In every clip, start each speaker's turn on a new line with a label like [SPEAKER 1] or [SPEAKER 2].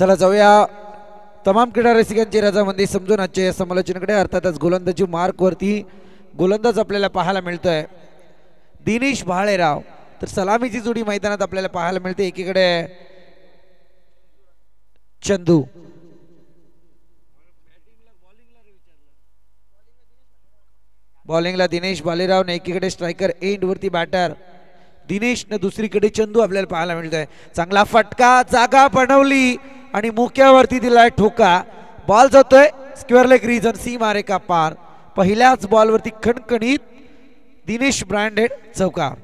[SPEAKER 1] चला जाऊया तमाम क्रीडा रसिकांची रजामंदी समजून आजच्या समालोचनाकडे। अर्थातच गोलंदाजी मार्क वरती गोलंदाज आपल्याला पाहायला मिळतोय दिनेश भालेराव, तर सलामीची जोडी मैदानात आपल्याला पाहायला मिळते। एकीकडे चंदू, बॉलिंगला दिनेश भालेराव ने, एकीकडे स्ट्रायकर एंड वरती बॅटर दिनेश ने, दुसरीकडे चंदू आपल्याला पाहायला मिळतोय। चांगला फटका, जागा बनवली आणि मुक्यावरती दिलाय ठोका। बॉल जातोय स्क्वेअर लेग रीजन, सीमा रेखा पार। पहिल्याच बॉलवरती खणखणीत दिनेश ब्रँडेड चौकार।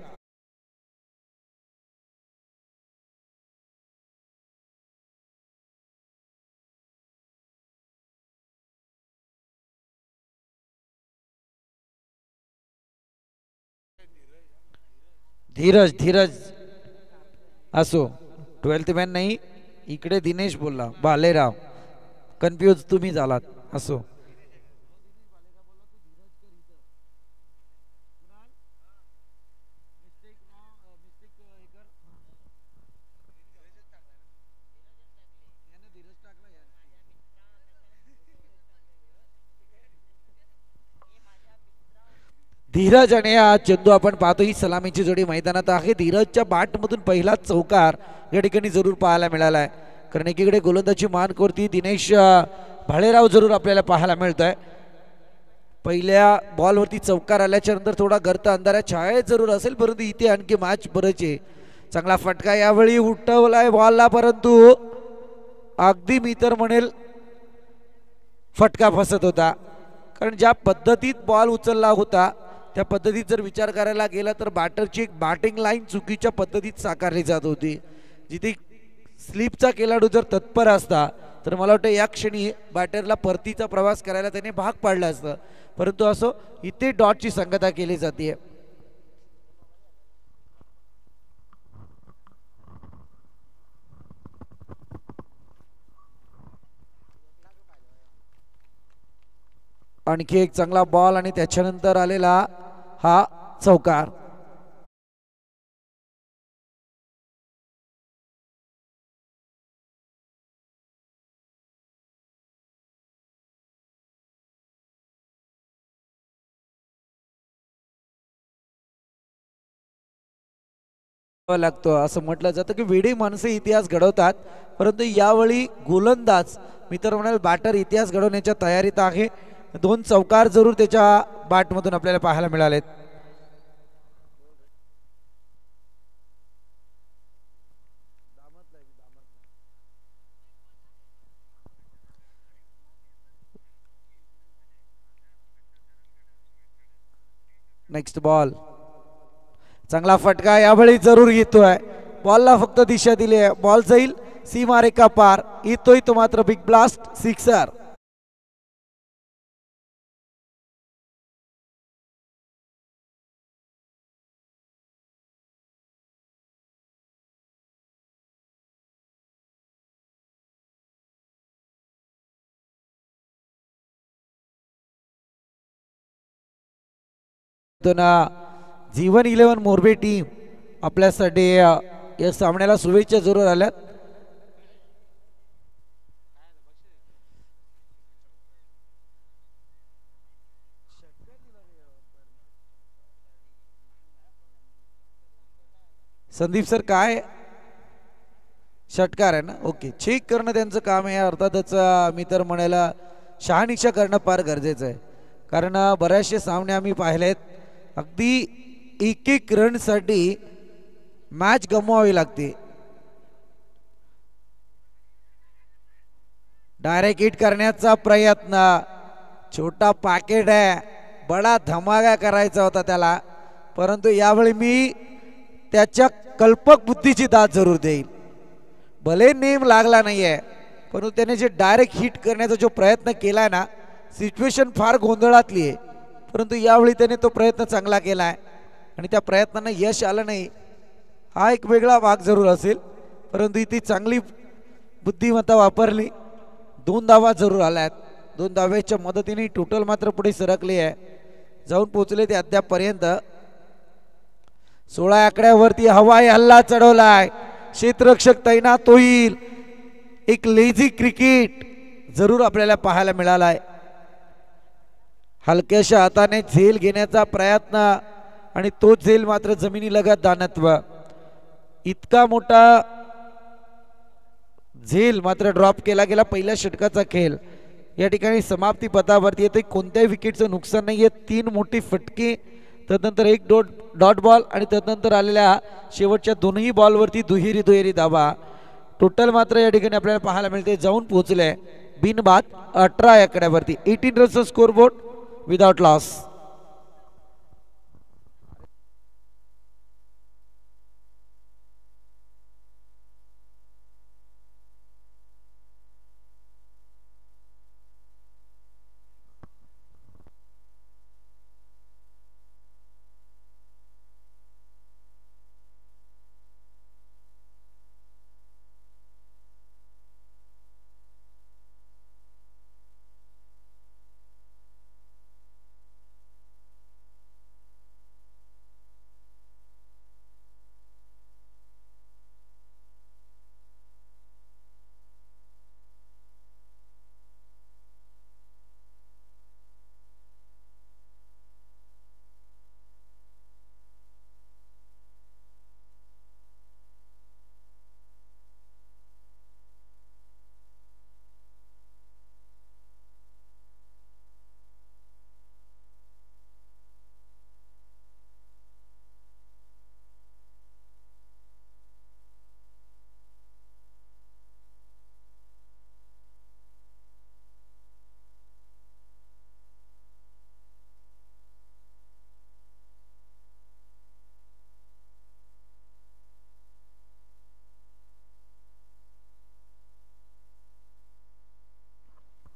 [SPEAKER 1] धीरज धीरज असो, 12th मॅन नाही, इकडे दिनेश बोलला, भालेराव कन्फ्यूज तुम्ही झालात। असो, धीरज आणि चंदू आपण पाहतो ही सलामीची जोडी मैदानात आहे। धीरजच्या बॅट मधून पहिला चौकार या ठिकाणी जरूर पाहायला मिळाला आहे, कारण एकीकडे गोलंदाजी मार्कवरती दिनेश भालेराव जरूर आपल्याला पाहायला मिळतोय। पहिल्या बॉलवरती चौकार आल्याच्या नंतर थोडा गर्त अंधाऱ्या छायेत जरूर असेल, परंतु इथे आणखी मॅच बरंच आहे। चांगला फटका यावेळी उठवलाय बॉलला, परंतु अगदी मी तर म्हणेल फटका फसत होता, कारण ज्या पद्धतीत बॉल उचलला होता त्या पद्धतीत जर विचार करायला गेला तर बॅटरची एक बॅटिंग लाईन चुकीच्या पद्धतीत साकारली जात होती। जिथे स्लिपचा खेळाडू जर तत्पर असता तर मला वाटतं या क्षणी बॅटरला परतीचा प्रवास करायला त्याने भाग पाडला असतं, परंतु असो इथे डॉटची संगता केली जाते। आणखी एक चांगला बॉल आणि त्याच्यानंतर आलेला हा चौकार। लागतो असं म्हटलं जातं की वेडी माणसे इतिहास घडवतात, परंतु यावेळी गोलंदाज मी तर म्हणाल बॅटर इतिहास घडवण्याच्या तयारीत आहे। दोन चौकार जरूर त्याच्या बॅट मधून आपल्याला पाहायला मिळालेत। नेक्स्ट बॉल, चांगला फटका यावेळी जरूर येतोय, बॉलला फक्त दिशा दिली आहे, बॉल जाईल सीमा रेखा पार, येतोय तो मात्र बिग ब्लास्ट सिक्सर। जीवन 11 मोरबे टीम आपल्यासाठी या सामन्याला शुभेच्छा जरूर आल्यात। संदीप सर काय षटकार आहे ना, ओके, चेक करणं त्यांचं काम आहे। अर्थातच मी तर म्हणायला शहानिशा करणं फार गरजेचं आहे, कारण बऱ्याचशे सामने आम्ही पाहिलेत अगदी एक एक रन साठी मॅच गमवावी लागते। डायरेक्ट हिट करण्याचा प्रयत्न, छोटा पॅकेट आहे, बडा धमाका करायचा होता त्याला, परंतु यावेळी मी त्याच्या कल्पक बुद्धीची दाद जरूर देईल। भले नेम लागला नाहीये, परंतु त्याने जे डायरेक्ट हिट करण्याचा जो प्रयत्न केलाय ना, सिच्युएशन फार गोंधळातली आहे, परंतु यावेळी त्याने तो प्रयत्न चांगला केलाय आणि त्या प्रयत्नांना यश आलं नाही हा एक वेगळा भाग जरूर असेल, परंतु इथे चांगली बुद्धिमत्ता वापरली। 2 धावा जरूर आल्यात, 2 धाव्याच्या मदतीने टोटल मात्र पुढे सरकले आहे, जाऊन पोहोचले ते अद्यापपर्यंत 16 आकड्यावरती हवाई हल्ला चढवलाय, क्षेत्ररक्षक तैनात होईल, एक लेझी क्रिकेट जरूर आपल्याला पाहायला मिळाला आहे. हलक्याशा हाताने झेल घेण्याचा प्रयत्न आणि तो झेल मात्र जमिनीलगत दानत्व. इतका मोठा झेल मात्र ड्रॉप केला गेला. पहिल्या षटकाचा खेळ या ठिकाणी समाप्ती पथावरती येते. कोणत्याही विकेटचं नुकसान नाहीये. 3 मोठी फटके, त्यानंतर एक डॉट बॉल आणि त्यानंतर आलेल्या शेवटच्या दोनही बॉलवरती दुहेरी धावा. टोटल मात्र या ठिकाणी आपल्याला पाहायला मिळते जाऊन पोहोचले बिनबाद 18 आकड्यावरती. 18 रनचा score board without loss.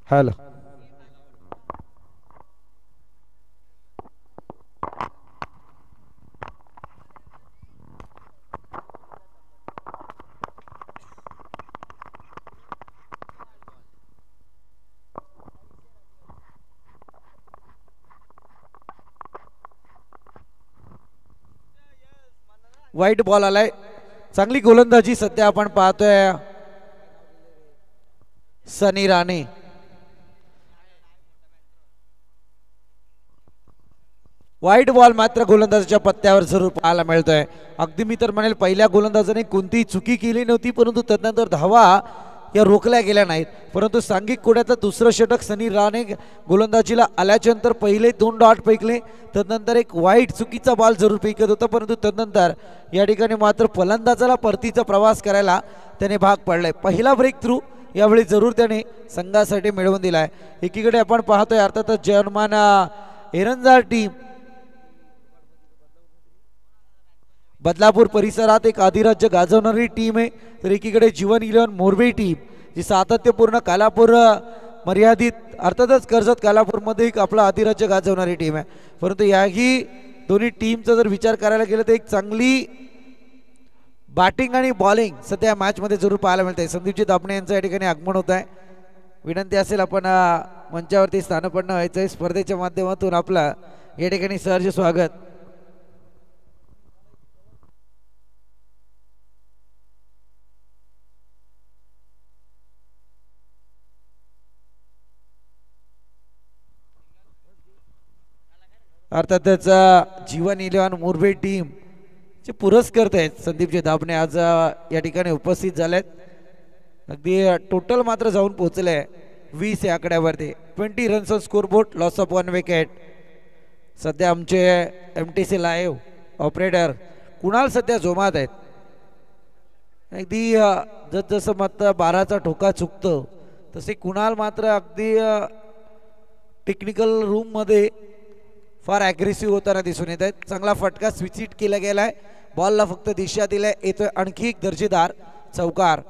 [SPEAKER 1] Hello, वाईट बॉल आलाय. चांगली गोलंदाजी सध्या आपण पाहतोय सनी राणे. वाईट बॉल मात्र गोलंदाजाच्या पत्त्यावर जरूर पाहायला मिळतोय. अगदी मी तर म्हणेल पहिल्या गोलंदाजाने कोणतीही चुकी केली नव्हती, परंतु त्यानंतर धावा या रोखल्या गेल्या नाहीत. परंतु सांघिक कोड्याचं दुसरं षटक सनी राणे गोलंदाजीला आल्याच्या नंतर पहिले 2 डॉट फेकले, त्यानंतर एक वाईट चुकीचा बॉल जरूर फेकत होता, परंतु त्यानंतर या ठिकाणी मात्र फलंदाजाला परतीचा प्रवास करायला त्याने भाग पडलाय. पहिला ब्रेक थ्रू यावेळी जरूर त्याने संघासाठी मिळवून दिलाय. एकीकडे आपण पाहतोय अर्थातच जर्मन एरंजार टीम बदलापूर परिसरात एक अधिराज्य गाजवणारी टीम आहे, तर एकीकडे जीवन 11 मोरबी टीम जी सातत्यपूर्ण कालापूर मर्यादित अर्थातच कर्जत कालापूरमध्ये एक आपला अधिराज्य गाजवणारी टीम आहे. परंतु याही दोन्ही टीमचा जर विचार करायला गेलं तर एक चांगली बॅटिंग आणि बॉलिंग सध्या मॅचमध्ये जरूर पाहायला मिळते. संदीपजी दापणे यांचं या ठिकाणी आगमन होत आहे. विनंती असेल आपण मंचावरती स्थानपन्न व्हायचं आहे. स्पर्धेच्या माध्यमातून आपलं या ठिकाणी सहर्ष स्वागत. अर्थातच जीवन 11 मोरबी टीम चे पुरस्कर्ते आहेत संदीपजी दाभणे आज या ठिकाणी उपस्थित झालेत. अगदी टोटल मात्र जाऊन पोहोचले 20 या आकड्यावरती. 20 runs score board, loss of 1 wicket. सध्या आमचे MTC लाईव्ह ऑपरेटर कुणाल सध्या जोमात आहेत. अगदी जसं मत 12चा ठोका चुकतो तसे कुणाल मात्र अगदी टेक्निकल रूम मध्ये फार ॲग्रेसिव्ह होताना दिसून येत आहेत. चांगला फटका स्विच हिट केला गेलाय. बॉलला फक्त दिशा दिलाय. येतोय आणखी एक दर्जेदार चौकार.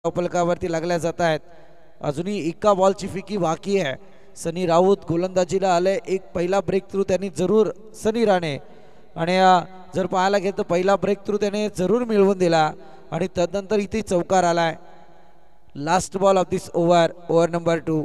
[SPEAKER 1] फलकावरती लागल्या जात आहेत. अजूनही एका बॉलची फिकी बाकी आहे. सनी राऊत गोलंदाजीला आले. एक पहिला ब्रेक थ्रू त्यांनी जरूर सनी राणे आणि जर पाहायला गेलं तर पहिला ब्रेक थ्रू त्याने जरूर मिळवून दिला आणि त्यानंतर इथे चौकार आलाय. Last ball of this over, over number 2.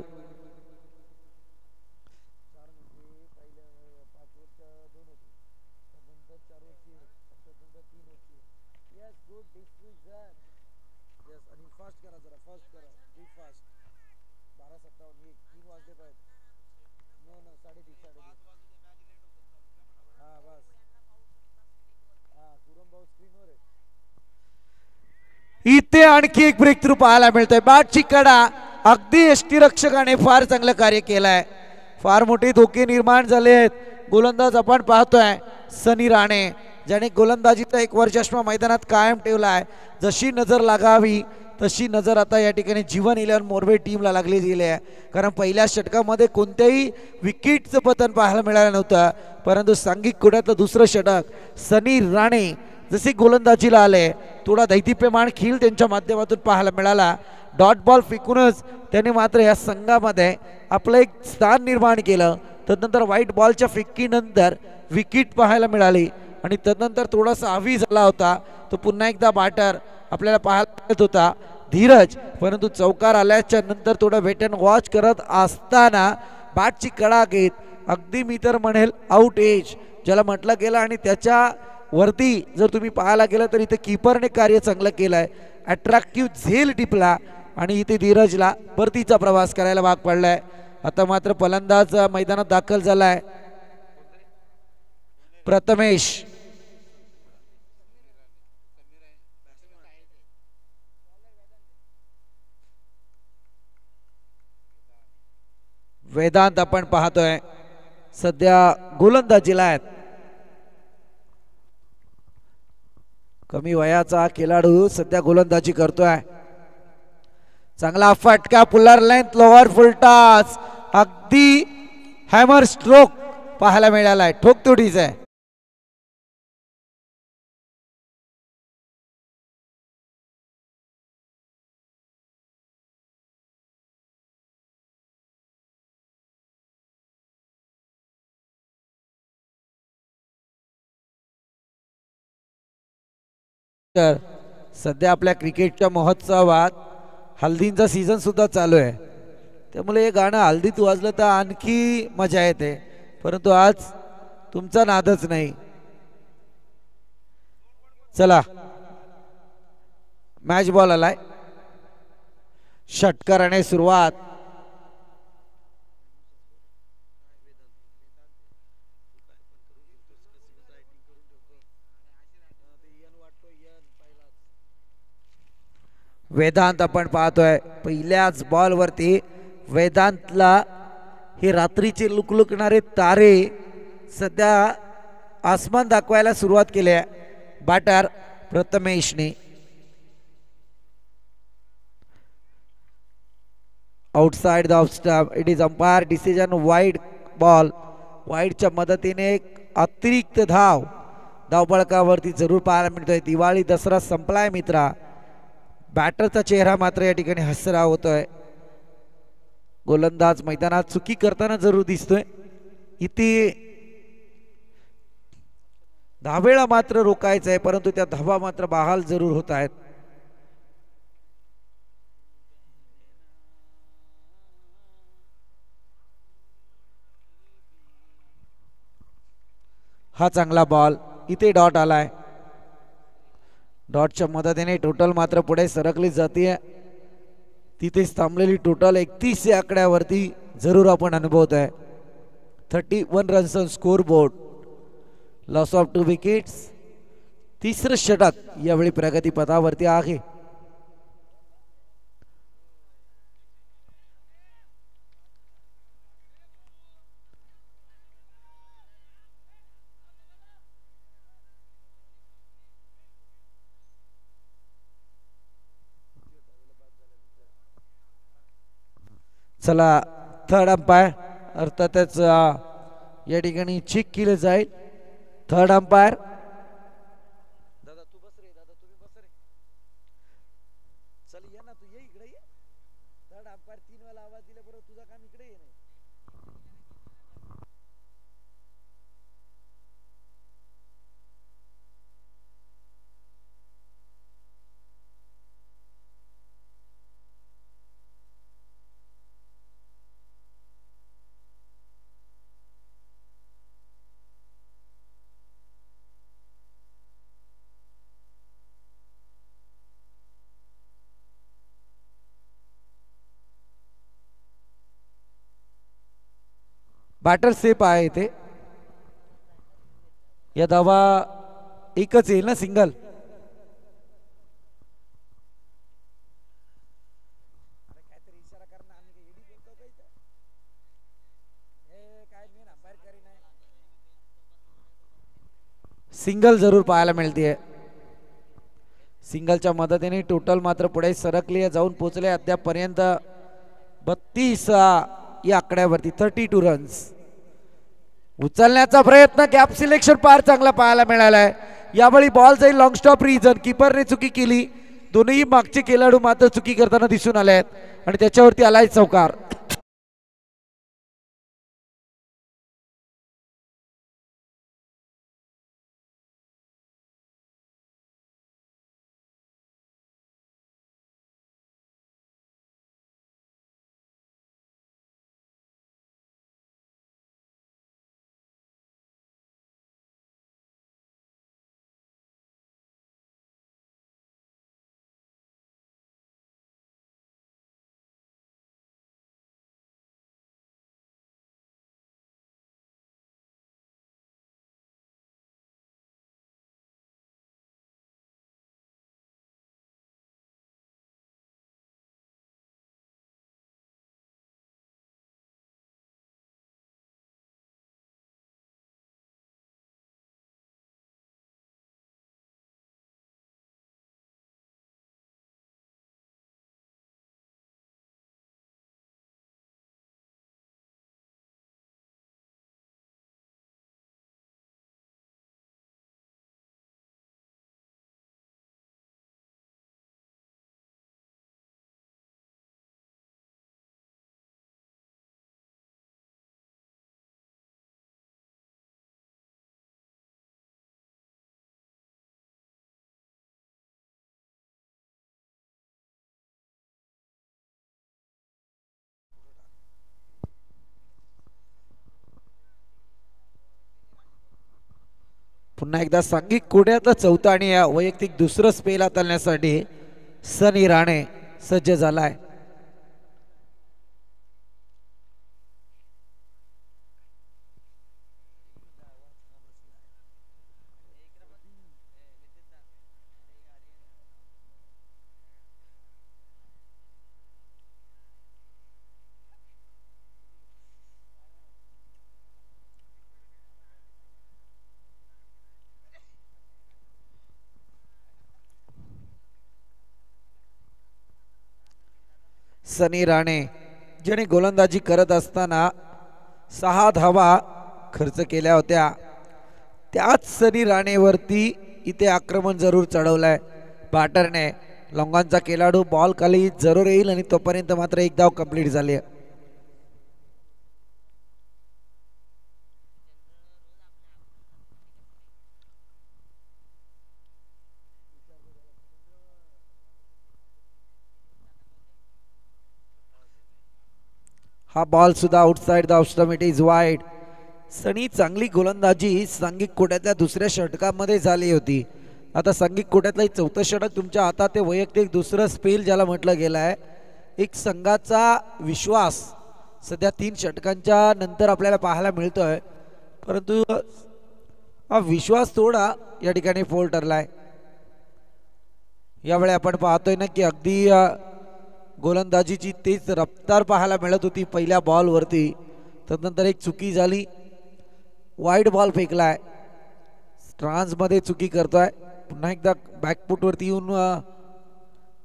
[SPEAKER 1] इथे आणखी एक ब्रेक थ्रू पाहायला मिळतोय. बॅटची कडा अगदी यष्टीरक्षकाने फार चांगलं कार्य केलंय. फार मोठे धोके निर्माण झाले आहेत. गोलंदाज आपण पाहतोय सनी राणे, ज्याने गोलंदाजीचा एक वर्चस्व मैदानात कायम ठेवलाय. जशी नजर लागावी तशी नजर आता या ठिकाणी जीवन 11 मोर्वे टीमला लागली गेली आहे. कारण पहिल्या षटकामध्ये कोणत्याही विकेटचं पतन पाहायला मिळालं नव्हतं, परंतु सांघिक कुड्यातलं दुसरं षटक सनी राणे जसे गोलंदाजीला आले, थोडा दैदिप्यमान खेळ त्यांच्या माध्यमातून पाहायला मिळाला. डॉट बॉल फेकूनच त्यांनी मात्र या संघामध्ये आपलं एक स्थान निर्माण केलं. तदनंतर व्हाईट बॉलच्या फिक्कीनंतर विकेट पाहायला मिळाली आणि तदनंतर थोडासा हवी झाला होता. तो पुन्हा एकदा बॅटर आपल्याला पाहायला मिळत होता धीरज, परंतु चौकार आल्याच्या नंतर थोडं वेट अँड वॉच करत असताना बॅटची कडा घेत अगदी मी तर म्हणेल आउट एज ज्याला म्हटलं गेलं आणि त्याच्या वरती जर तुम्ही पाहायला गेलं तर इथे कीपरने कार्य चांगलं केलंय. अट्रॅक्टिव्ह झेल टिपला आणि इथे धीरजला परतीचा प्रवास करायला भाग पडलाय. आता मात्र फलंदाज मैदानात दाखल झालाय प्रथमेश. वेदांत आपण पाहतोय सध्या गोलंदाजीला आहेत. कमी वयाचा खेळाडू सध्या गोलंदाजी करतोय. चांगला फटका, पुलर लेंथ, लोअर फुल टॉस, अगदी हॅमर स्ट्रोक पाहायला मिळालाय. ठोकतोडीच आहे. तर सध्या आपल्या क्रिकेटच्या महोत्सवात हल्दींचा सीझन सुद्धा चालू आहे, त्यामुळे हे गाणं हल्दीत वाजलं तर आणखी मजा येते, परंतु आज तुमचा नादच नाही. चला मॅच बॉल आलाय. षटकाराने सुरुवात. वेदांत आपण पाहतोय पहिल्याच बॉल वरती. वेदांतला हे रात्रीचे लुकलुकणारे तारे सध्या आसमान दाखवायला सुरुवात केली आहे. बॅटर प्रथमेशने. Outside the off stump. It is umpire decision. Wide ball. वाईडच्या मदतीने एक अतिरिक्त धावपळकावरती जरूर पाहायला मिळतोय. दिवाळी दसरा संपलाय मित्रा. बॅटरचा चेहरा मात्र या ठिकाणी हसरा होतोय. गोलंदाज मैदानात चुकी करताना जरूर दिसतोय. इथे धावेला मात्र रोकायचं आहे, परंतु त्या धावा मात्र बहाल जरूर होत आहेत. हा चांगला बॉल. इथे डॉट आलाय. डॉटच्या मदतीने टोटल मात्र पुढे सरकली जाते. तिथेच थांबलेली टोटल 31 या आकड्यावरती जरूर आपण अनुभवत आहे. 31 runs on score board. Loss of 2 wickets. तिसरं षटक यावेळी प्रगतीपथावरती आहे. चला थर्ड अंपायर अर्थातच या ठिकाणी चेक केलं जाईल. Third umpire. दादा तू बस रे. दादा तुम्ही बस रे. चल ये ना तू. ये इकडे ये. थर्ड अंपायर 3 वेळा आवाज दिल्याबरोबर तुझं काम इकडे ये. बॅटर सेफ आहे इथे. या धावा एकच येईल ना, सिंगल. सिंगल जरूर पाहायला मिळते. सिंगलच्या मदतीने टोटल मात्र पुढे सरकली जाऊन पोहोचले अद्यापर्यंत 32 या आकड्यावरती. 32 रन्स उचलण्याचा प्रयत्न. गॅप सिलेक्शन फार चांगला पाहायला मिळालाय. यावेळी बॉल जाईल लॉंग स्टॉप रिजन. कीपरने चुकी केली. दोन्ही मागचे खेळाडू मात्र चुकी करताना दिसून आले आहेत आणि त्याच्यावरती आलाय चौकार. पुन्हा एकदा सांघिक कोड्यातला चौथा आणि या वैयक्तिक दुसरं स्पेल हाताळण्यासाठी सनी राणे सज्ज झालाय. सनी राणे ज्याने गोलंदाजी करत असताना 6 धावा खर्च केल्या होत्या, त्याच सनी राणेवरती इथे आक्रमण जरूर चढवलंय बॅटरने. लॉंगांचा खेळाडू बॉल खाली जरूर येईल आणि तोपर्यंत मात्र एक धाव कंप्लीट झाली. हा बॉल सुद्धा outside the off stump, it is wide. Sunny चांगली गोलंदाजी सांघिक कोट्यातल्या दुसऱ्या षटकामध्ये झाली होती. आता सांघिक कोट्यातलं चौथं षटक तुमच्या हातात. ते वैयक्तिक दुसरं स्पेल ज्याला म्हटलं गेलं आहे. एक संघाचा विश्वास सध्या 3 षटकांच्या नंतर आपल्याला पाहायला मिळतोय, परंतु हा विश्वास थोडा या ठिकाणी फोल ठरलाय. यावेळी आपण पाहतोय ना की अगदी गोलंदाजीची तेच रफ्तार पाहायला मिळत होती पहिल्या बॉलवरती. तदनंतर एक चुकी झाली, वाईड बॉल फेकलाय. ट्रान्समध्ये चुकी करतोय. पुन्हा एकदा बॅकफुटवरती येऊन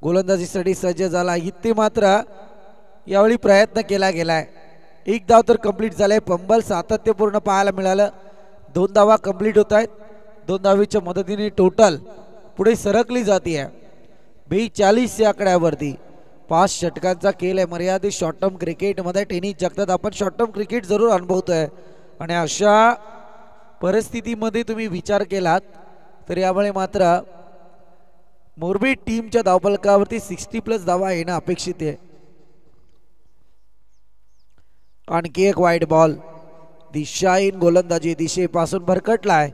[SPEAKER 1] गोलंदाजीसाठी सज्ज झाला. इथे मात्र यावेळी प्रयत्न केला गेलाय. एक धाव तर कंप्लीट झालाय. पंबल सातत्यपूर्ण पाहायला मिळालं. 2 धावा कंप्लीट होत आहेत. 2 धावीच्या मदतीने टोटल पुढे सरकली जाते 42 या आकड्यावरती. 5 षटकांचा खेळ आहे. मर्यादित शॉर्ट टर्म क्रिकेटमध्ये टेनिस जगतात आपण शॉर्ट टर्म क्रिकेट जरूर अनुभवतोय आणि अशा परिस्थितीमध्ये तुम्ही विचार केलात तर यामुळे मात्र मोरबी टीमच्या धावफलकावरती 60+ धावा येणं अपेक्षित आहे. आणखी एक वाईड बॉल. दिशाहीन गोलंदाजी दिशेपासून भरकटलाय.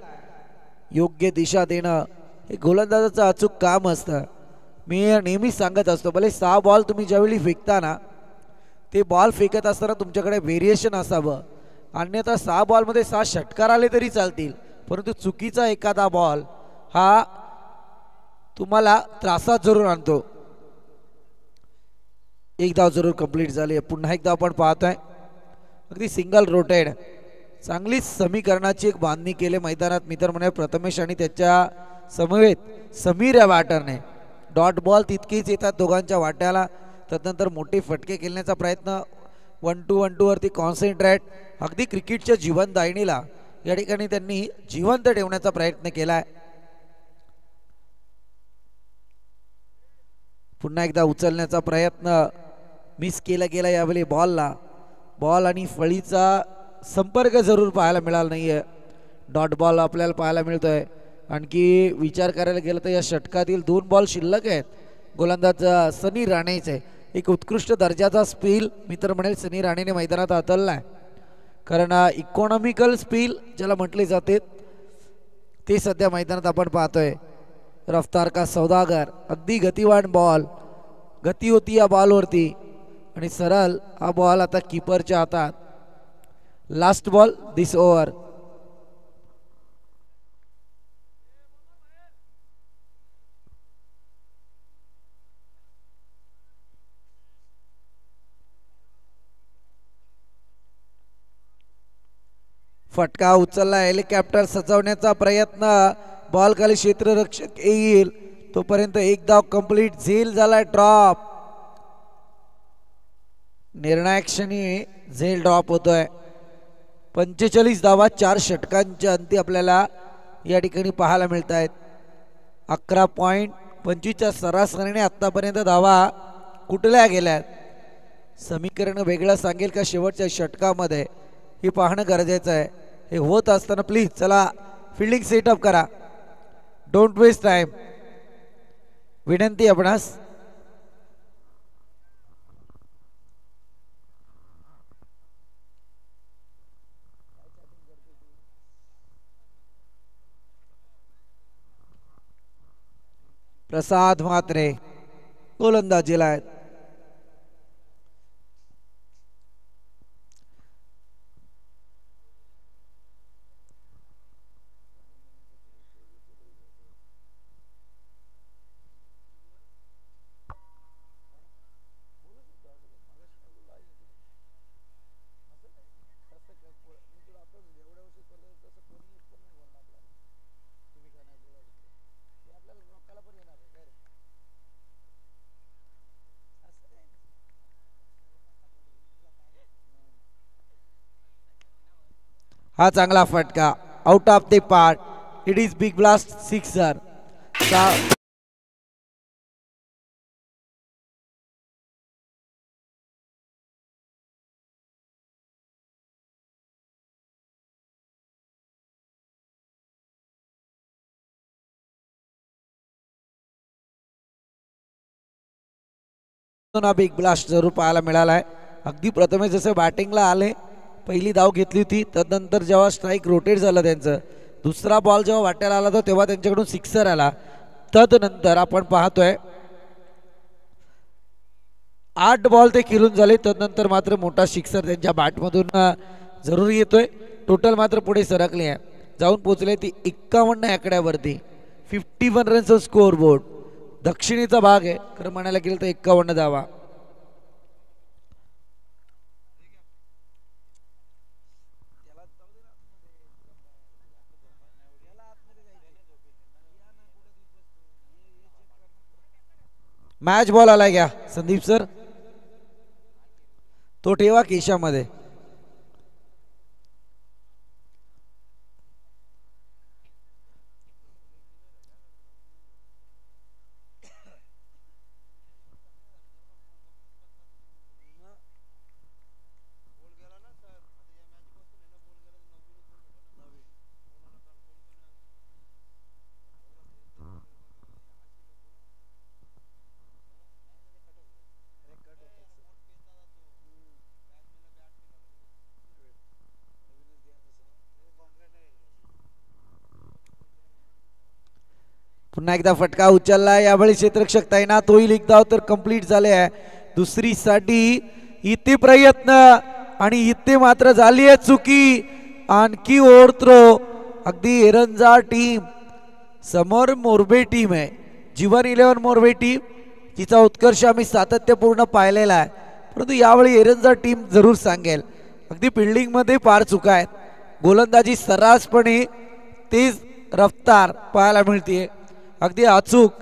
[SPEAKER 1] योग्य दिशा देणं हे गोलंदाजाचं अचूक काम असतं. मी नेहमी सांगत असतो, भले 6 बॉल तुम्ही ज्यावेळी फेकता ना, ते बॉल फेकत असताना तुमच्याकडे व्हेरिएशन असावं. अन्यथा 6 बॉलमध्ये 6 षटकार आले तरी चालतील, परंतु चुकीचा एखादा बॉल हा तुम्हाला त्रासात जरूर आणतो. एक धाव जरूर कंप्लीट झाली. पुन्हा एकदा आपण पाहतोय अगदी सिंगल रोटेड चांगली समीकरणाची एक बांधणी केली मैदानात मित्र म्हणे प्रथमेश आणि त्याच्या समवेत समीर या बॅटरने. डॉट बॉल तितकेच येतात दोघांच्या वाट्याला. त्यानंतर मोठे फटके खेळण्याचा प्रयत्न 1-2 वरती कॉन्सन्ट्रेट. अगदी क्रिकेटच्या जीवनदायिनीला या ठिकाणी त्यांनी जिवंत ठेवण्याचा प्रयत्न केलाय. पुन्हा एकदा उचलण्याचा प्रयत्न मिस केला गेला यावेळी बॉलला. बॉल आणि फळीचा संपर्क जरूर पाहायला मिळाला नाहीये. डॉट बॉल आपल्याला पाहायला मिळतोय. आणखी विचार करायला गेलं तर या षटकातील 2 बॉल शिल्लक आहेत. गोलंदाज सनी राणेचे एक उत्कृष्ट दर्जाचा स्पिल मित्र म्हणेल सनी राणेने मैदानात हाताळलाय. कारण इकॉनॉमिकल स्पिल ज्याला म्हटले जाते ते सध्या मैदानात आपण पाहतोय. रफ्तार का सौदागर अगदी गतिवान बॉल. गती होती या बॉलवरती आणि सरळ हा बॉल आता कीपरच्या हातात. लास्ट बॉल दिस ओव्हर. फटका उचलला. हेलिकॉप्टर सजवण्याचा प्रयत्न. बॉल खाली क्षेत्ररक्षक येईल तोपर्यंत एक धाव कंप्लीट. झेल झाला ड्रॉप. निर्णायक क्षणी झेल ड्रॉप होतोय. 45 धावा 4 षटकांच्या अंती आपल्याला या ठिकाणी पाहायला मिळत आहेत. 11.25च्या सरासरीने आतापर्यंत धावा कुठल्या गेल्यात. समीकरण वेगळं सांगेल का शेवटच्या षटकामध्ये हे पाहणं गरजेचं आहे. हे होत असताना प्लीज चला फिल्डिंग सेटअप करा. Don't waste time. विनंती आपणास. प्रसाद म्हात्रे गोलंदाजीला आहेत. हा चांगला फटका out of the part. It is big blast sixer. Big blast जरूर पाहायला मिळाला आहे. अगदी प्रथमे जसे बॅटिंगला आले पहिली धाव घेतली होती तदनंतर जेव्हा स्ट्राईक रोटेट झालं त्यांचं दुसरा बॉल जेव्हा वाट्याला आला तर तेव्हा त्यांच्याकडून सिक्सर आला. तदनंतर आपण पाहतोय 8 बॉल ते खेळून झाले. तदनंतर मात्र मोठा सिक्सर त्यांच्या बॅटमधून जरूर येतोय. टोटल मात्र पुढे सरकले आहे. जाऊन पोहोचले ती 51 आकड्यावरती. 51 रनचा स्कोअर बोर्ड. दक्षिणेचा भाग आहे खरं म्हणायला गेलं तर 51 धावा. मॅच बॉल आलाय घ्या संदीप सर. तो ठेवा केशामध्ये. पुन्हा एकदा फटका उचलला. यावेळी क्षेत्ररक्षक तैनात होईल. एक धाव तर कंप्लीट झाले आहे. दुसरी साठी इथे प्रयत्न आणि इथे मात्र झाली आहे चुकी. आणखी ओढतो अगदी एरंजा टीम समोर मोरबे टीम आहे. जीवन 11 मोरबे टीम जिचा उत्कर्ष आम्ही सातत्यपूर्ण पाहिलेला आहे. परंतु यावेळी एरंजा टीम जरूर सांगेल अगदी फिल्डिंगमध्ये फार चुका आहेत. गोलंदाजी सर्रासपणे तेज रफ्तार पाहायला मिळते अगदी अचूक,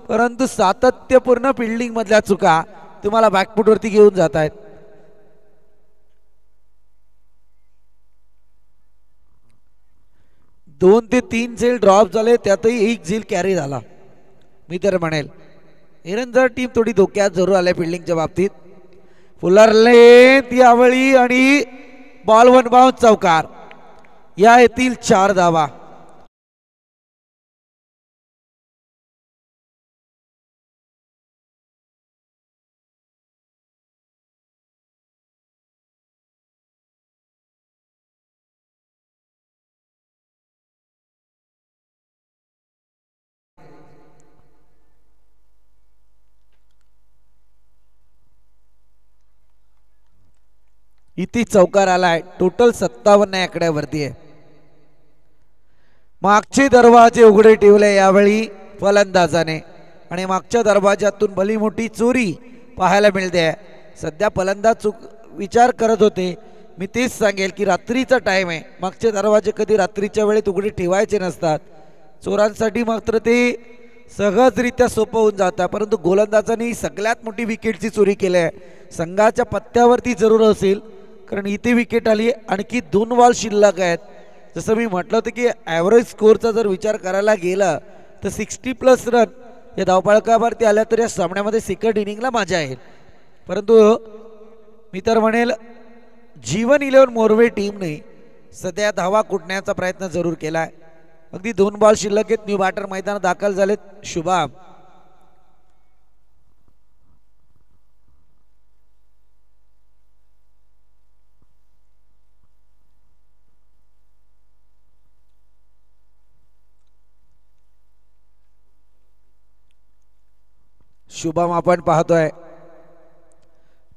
[SPEAKER 1] परंतु सातत्यपूर्ण फिल्डिंग मधल्या चुका तुम्हाला बॅकफुटवरती घेऊन जात आहेत. दोन ते तीन झेल ड्रॉप झाले त्यातही एक झेल कॅरी झाला. मी तर म्हणेल एरंजा टीम थोडी धोक्यात जरूर आल्या फिल्डिंगच्या बाबतीत. फुलरले यावेळी आणि बॉल वन बाउंस चौकार. या येथील 4 धावा. इथे चौकार आलाय. टोटल 57 आकड्यावरती आहे. मागचे दरवाजे उघडे ठेवले यावेळी फलंदाजाने आणि मागच्या दरवाजातून भली मोठी चोरी पाहायला मिळते. सध्या फलंदाज विचार करत होते. मी तेच सांगेल की रात्रीचा टाइम आहे. मागचे दरवाजे कधी रात्रीच्या वेळेत उघडे ठेवायचे नसतात. चोरांसाठी मात्र ते सहजरित्या सोपं होऊन जातं. परंतु गोलंदाजांनी सगळ्यात मोठी विकेटची चोरी केली आहे. संघाच्या पत्त्यावरती जरूर असेल कारण इथे विकेट आली. आणखी 2 बॉल शिल्लक आहेत. जसं मी म्हटलं होतं की ॲव्हरेज स्कोअरचा जर विचार करायला गेला तर 60+ रन या धावफलकावरती आल्या तर या सामन्यामध्ये सेकंड इनिंगला मजा येईल. परंतु मी तर म्हणेल जीवन 11 मोरबे टीमने सध्या धावा कुटण्याचा प्रयत्न जरूर केलाय. अगदी 2 बॉल शिल्लक आहेत. न्यू बॅटर मैदानात दाखल झालेत. शुभम शुभम आपण पाहतोय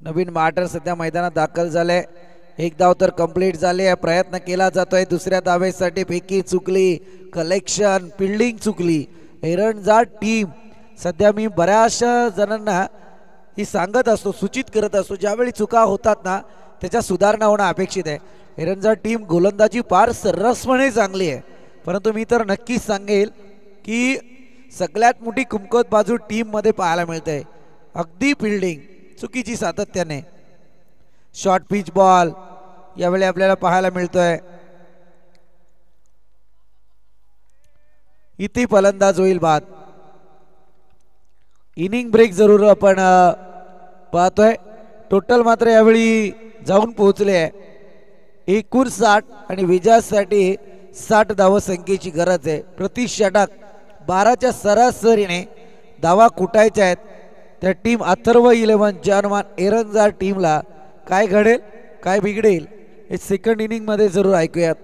[SPEAKER 1] नवीन बॅटर सध्या मैदानात दाखल झाले. एक धाव तर कंप्लीट झाली आहे. प्रयत्न केला जातोय दुसऱ्या धावेसाठी. फेकी चुकली, कलेक्शन, फिल्डिंग चुकली. एरंजा टीम सध्या मी बऱ्याचशा जणांना ही सांगत असतो, सूचित करत असतो ज्यावेळी चुका होतात ना त्याच्या सुधारणा होणं अपेक्षित आहे. एरंजा टीम गोलंदाजी फार सर्रासपणे चांगली आहे. परंतु मी तर नक्कीच सांगेल की सगळ्यात मोठी कुमकुवत बाजू टीम मध्ये पाहायला मिळते. अगदी फिल्डिंग चुकीची सातत्याने. शॉर्ट पिच बॉल यावेळी आपल्याला पाहायला मिळतोय. इथे फलंदाज होईल बाद. इनिंग ब्रेक जरूर आपण पाहतोय. टोटल मात्र यावेळी जाऊन पोहोचले आहे 59 आणि विजयासाठी 60 धावसंख्येची गरज आहे. प्रति षटक 12च्या सरासरीने धावा कुटायच्या आहेत. त्या टीम अथर्व 11 जर्मन एरंजा टीमला काय घडेल काय बिघडेल हे सेकंड इनिंग मध्ये जरूर ऐकूयात.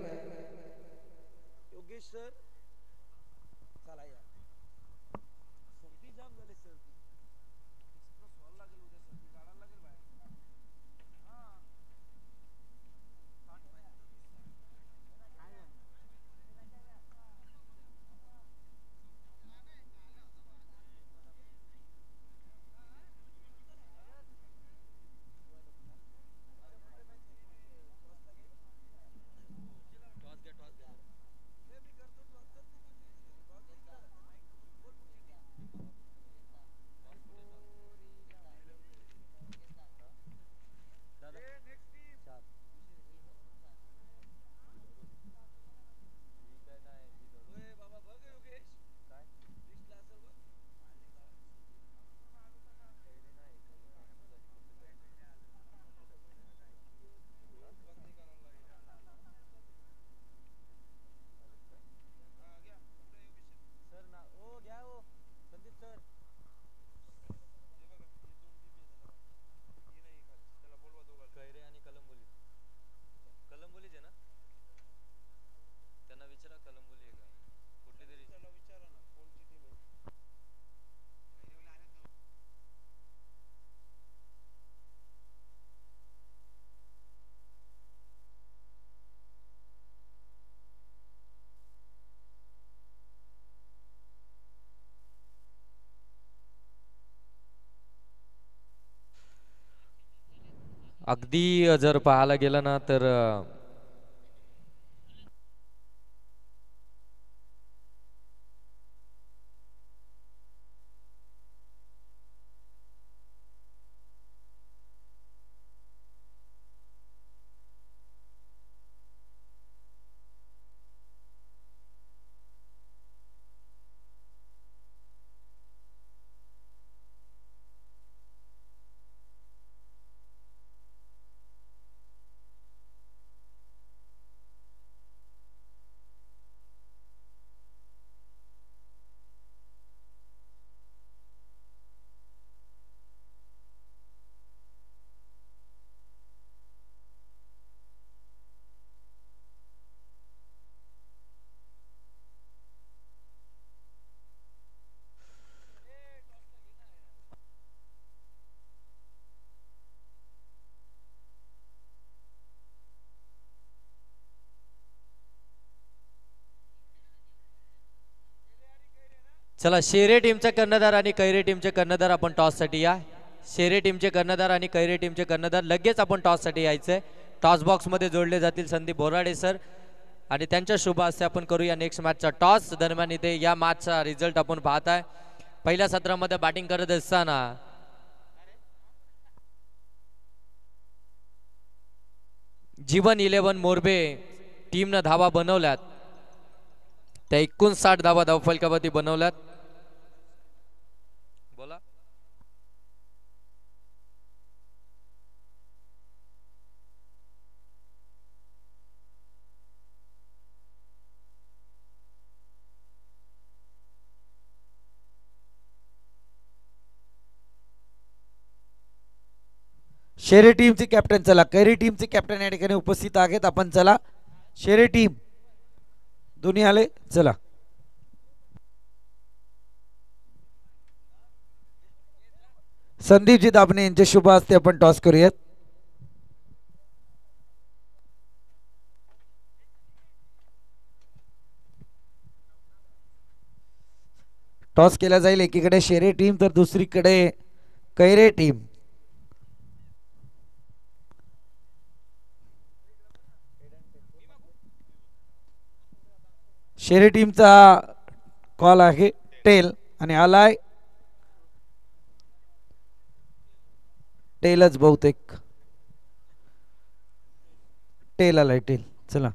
[SPEAKER 2] अगदी जर पाहायला गेलं ना तर चला शेरे टीमचे कर्णधार आणि कैरे टीमचे कर्णधार आपण टॉस साठी या. शेरे टीमचे कर्णधार आणि कैरे टीमचे कर्णधार लगेच आपण टॉस साठी यायचंय. टॉस बॉक्स मध्ये जोडले जातील संदीप बोराडे सर आणि त्यांच्या शुभ हस्ते आपण करूया नेक्स्ट मॅचचा टॉस. दरम्यान इथे या मॅचचा रिझल्ट आपण पाहताय. पहिल्या सत्रामध्ये बॅटिंग करत असताना जीवन 11 मोरबे टीमनं धावा बनवल्यात. त्या 59 धावा धावफलकावरती बनवल्यात. बोला.
[SPEAKER 1] शेरे टीमचे कॅप्टन चला कैरी टीमचे कॅप्टन या ठिकाणी उपस्थित आहेत. आपण चला शेरे टीम दोन्ही आले चला. संदीपजी दाभणे यांच्या शुभ हस्ते आपण टॉस करूयात. टॉस केला जाईल. एकीकडे शेरे टीम तर दुसरीकडे कैरे टीम. शेरे टीमचा कॉल आहे टेल आणि आलाय टेलच बहुतेक टेल आलाय टेल. चला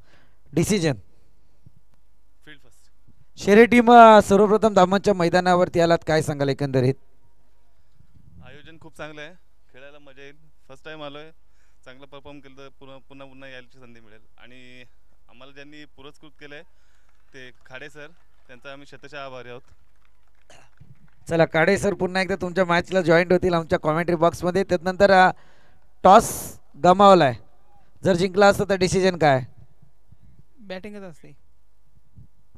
[SPEAKER 1] डिसिजन शेरे टीम सर्वप्रथम दामनच्या मैदानावरती आलात काय सांगाल एकंदरीत.
[SPEAKER 3] आयोजन खूप चांगलं आहे. खेळायला मजा येईल. फर्स्ट टाइम आलोय. चांगला परफॉर्म केलं तर पुन्हा पुन्हा यायची संधी मिळेल. आणि आम्हाला ज्यांनी पुरस्कृत केलंय ते खाडे सर त्यांचा आम्ही शतशः आभारी आहोत.
[SPEAKER 1] चला काडे सर पुन्हा एकदा तुमच्या मॅचला जॉईंट होतील आमच्या कॉमेंट्री बॉक्समध्ये. त्यानंतर टॉस गमावलाय. जर जिंकला असतं तर डिसिजन काय.
[SPEAKER 4] बॅटिंगच असते.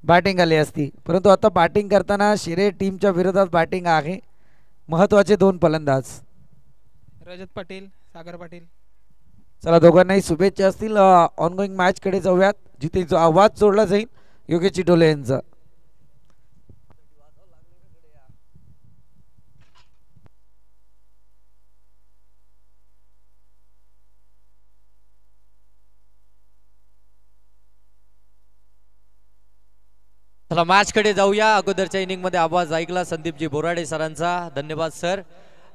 [SPEAKER 1] बॅटिंग आली असती परंतु आता बॅटिंग करताना शिरे टीमच्या विरोधात बॅटिंग आहे. महत्वाचे दोन फलंदाज
[SPEAKER 4] रजत पाटील सागर पाटील.
[SPEAKER 1] चला दोघांनाही शुभेच्छा असतील. ऑनगोईंग मॅच कडे जाऊयात जिथे जो आवाज सोडला जाईल योगेश चिटोले यांचा.
[SPEAKER 2] चला मॅच कडे जाऊया. अगोदरच्या इनिंग मध्ये आवाज ऐकला संदीपजी बोराडे सरांचा. धन्यवाद सर.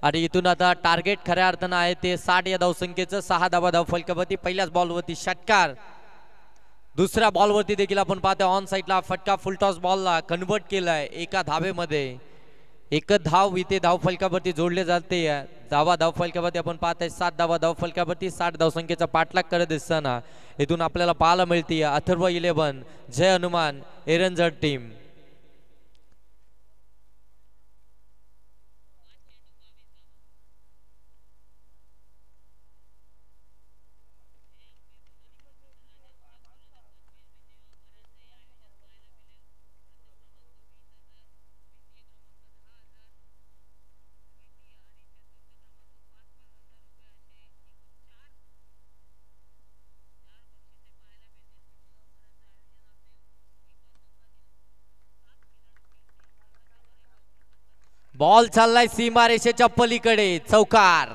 [SPEAKER 2] आणि इथून आता टार्गेट खऱ्या अर्थानं आहे ते 60 या धावसंख्येचं. 6 धावा धावफलकावरती. पहिल्याच बॉलवरती षटकार. दुसऱ्या बॉलवरती देखील आपण पाहतोय ऑन साईडला फटका फुलटॉस बॉलला कन्वर्ट केलाय एका धावेमध्ये. एकच धाव इथे धावफलकावरती जोडले जाते. धावा धावफलकावरती आपण पाहताय 7 धावा धावफलकावरती. 60 धावसंख्येचा पाठलाग करत असताना इथून आपल्याला पाहायला मिळते अथर्व 11 जय हनुमान एरंजड टीम. बॉल चाललाय सीमारेषेच्या पलीकडे. चौकार.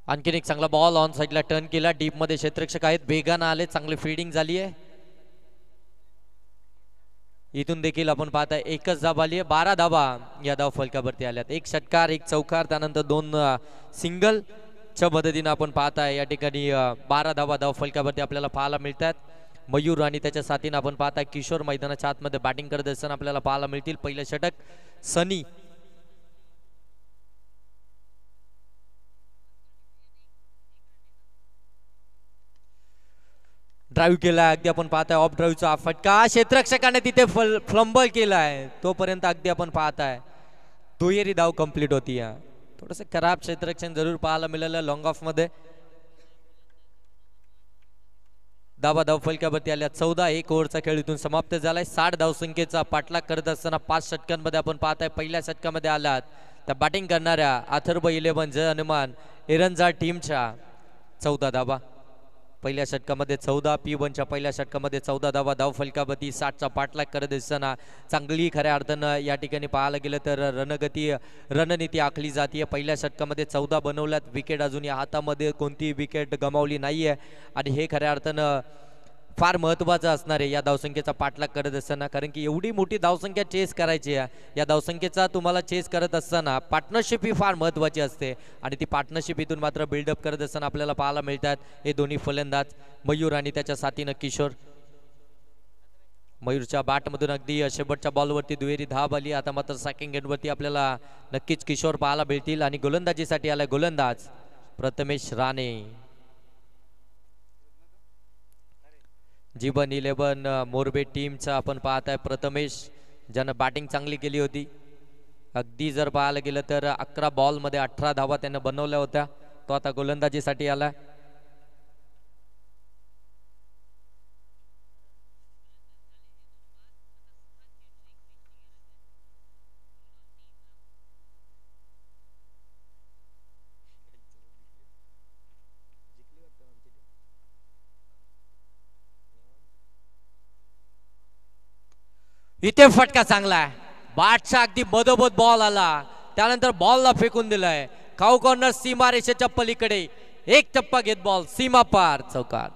[SPEAKER 2] आणखीन एक चांगला बॉल ऑन साईडला टर्न केला, डीप मध्ये क्षेत्ररक्षक आहेत, वेगानं आले, चांगली फिल्डिंग झाली आहे. इथून देखील आपण पाहताय एकच धाब आली आहे, 12 धाबा या धाव फलकावरती आल्यात. एक षटकार, एक चौकार, त्यानंतर 2 सिंगल च्या मदतीने आपण पाहताय या ठिकाणी 12 धाबा धाव फलकावरती आपल्याला पाहायला मिळतात. मयूर आणि त्याच्या साथीने आपण पाहताय किशोर मैदानाच्या आतमध्ये बॅटिंग करत असताना आपल्याला पाहायला मिळतील. पहिलं षटक सनी, ड्राईव्ह केलाय, अगदी आपण पाहताय ऑफ ड्राईव्हचा फटका, क्षेत्ररक्षकाने तिथे फ्लंबल केलाय, तोपर्यंत अगदी आपण पाहताय दुहेरी धाव कंप्लीट होती. थोडस खराब क्षेत्ररक्षण जरूर पाहायला मिळालं लॉंग ऑफ मध्ये. धावा धाव फलकावरती आल्या 14. 1 ओव्हरचा खेळ इथून समाप्त झालाय. 60 धावसंख्येचा पाठलाग करत असताना 5 षटकांमध्ये आपण पाहताय पहिल्या षटकामध्ये आलात त्या बॅटिंग करणाऱ्या अथर्व 11 जय हनुमान एरंजा टीमच्या 14 धावा. पहिल्या षटकामध्ये 14, P1च्या पहिल्या षटकामध्ये 14 धावा धाव फलकावरती. 60चा पाठलाग करत असताना चांगली खऱ्या अर्थानं या ठिकाणी पाहायला गेलं तर रणनीती आखली जाते. पहिल्या षटकामध्ये 14 बनवल्यात, विकेट अजून या हातामध्ये कोणती विकेट गमावली नाहीये आणि हे खऱ्या अर्थानं फार महत्त्वाचं असणार आहे या धावसंख्येचा पाठलाग करत असताना, कारण की एवढी मोठी धावसंख्या चेस करायची आहे. या धावसंख्येचा तुम्हाला चेस करत असताना पार्टनरशिप ही फार महत्त्वाची असते आणि ती पार्टनरशिप इथून मात्र बिल्डअप करत असताना आपल्याला पाहायला मिळतात हे दोन्ही फलंदाज मयूर आणि त्याच्या साथीनं किशोर. मयूरच्या बॅटमधून अगदी शेवटच्या बॉलवरती दुहेरी धाव आली. आता मात्र सेकंड एंडवरती आपल्याला नक्कीच किशोर पाहायला मिळतील आणि गोलंदाजीसाठी आलाय गोलंदाज प्रथमेश राणे. जीवन 11 मोरबे टीमचा आपण पाहताय प्रथमेश, ज्यानं बॅटिंग चांगली केली होती. अगदी जर पाहायला गेलं तर 11 बॉलमध्ये 18 धावा त्यानं बनवल्या होत्या. तो आता गोलंदाजीसाठी आला. इथे फटका चांगला आहे, बॅटचा अगदी मधोमध बॉल आला, त्यानंतर बॉलला फेकून दिलाय खाऊ कॉर्नर सीमा रेषेच्या पलीकडे. एक टप्पा घेत बॉल सीमा पार, चौकार.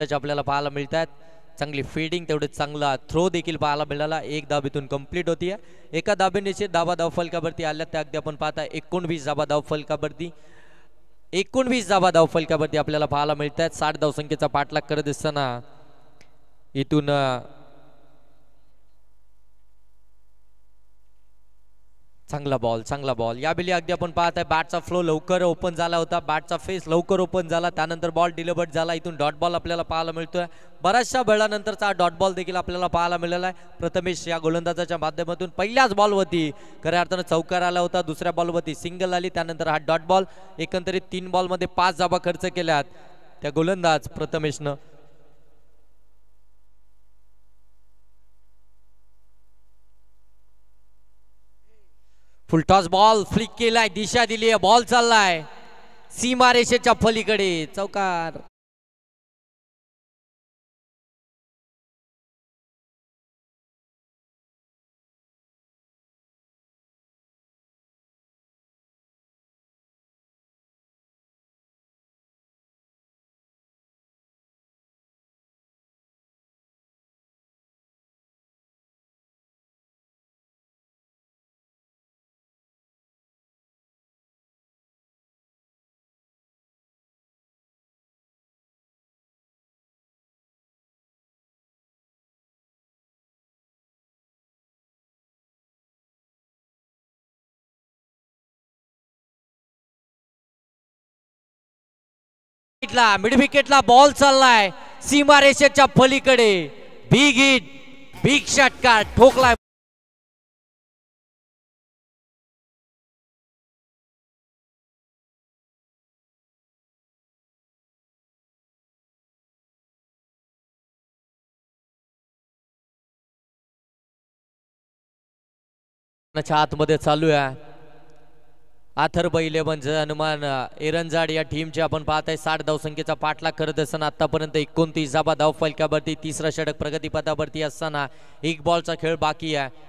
[SPEAKER 2] आपल्याला पाहायला मिळतात. चांगली फिल्डिंग, तेवढेच चांगला थ्रो देखील पाहायला मिळाला. एक धाब इथून कंप्लीट होतीये. एका धाबेनिश्चित धावा धाव फलकावरती आल्या त्या अगदी आपण पाहता 19 धावा धाव फलकावरती, 19 धावा धाव फलकावरती आपल्याला पाहायला मिळतात. 60 धावसंख्येचा पाठलाग करत असताना इथून चांगला बॉल यावेळी अगदी आपण पाहताय बॅटचा फ्लो लवकर ओपन झाला होता, बॅटचा फेस लवकर ओपन झाला, त्यानंतर बॉल डिलिव्हर्ड झाला. इथून डॉट बॉल आपल्याला पाहायला मिळतोय. बऱ्याचशा वेळानंतरचा डॉट बॉल देखील आपल्याला पाहायला मिळाला आहे. प्रथमेश या गोलंदाजाच्या माध्यमातून पहिल्याच बॉलवरती खऱ्या अर्थानं चौकार आला होता, दुसऱ्या बॉलवरती सिंगल आली, त्यानंतर हा डॉट बॉल. एकंदरीत 3 बॉलमध्ये 5 धावा खर्च केल्यात त्या गोलंदाज प्रथमेशनं. फुलटॉस बॉल फ्लिक केलाय, दिशा दिली आहे, बॉल चाललाय सीमा रेषेच्या पलीकडे, चौकार. मिड विकेटला बॉल चाललाय सीमा रेषेच्या पलीकडे, बिग हिट, बिग षटकार ठोकलाय. आतमध्ये चालू आहे. अथर्व 11 हनुमान एरंजाड या टीमचे आपण पाहताय 60 धावसंख्येचा पाठलाग करत असताना आतापर्यंत 29 धावा धाव फलकावरती. तिसरा षटक प्रगतीपथावरती असताना एक बॉलचा खेळ बाकी आहे.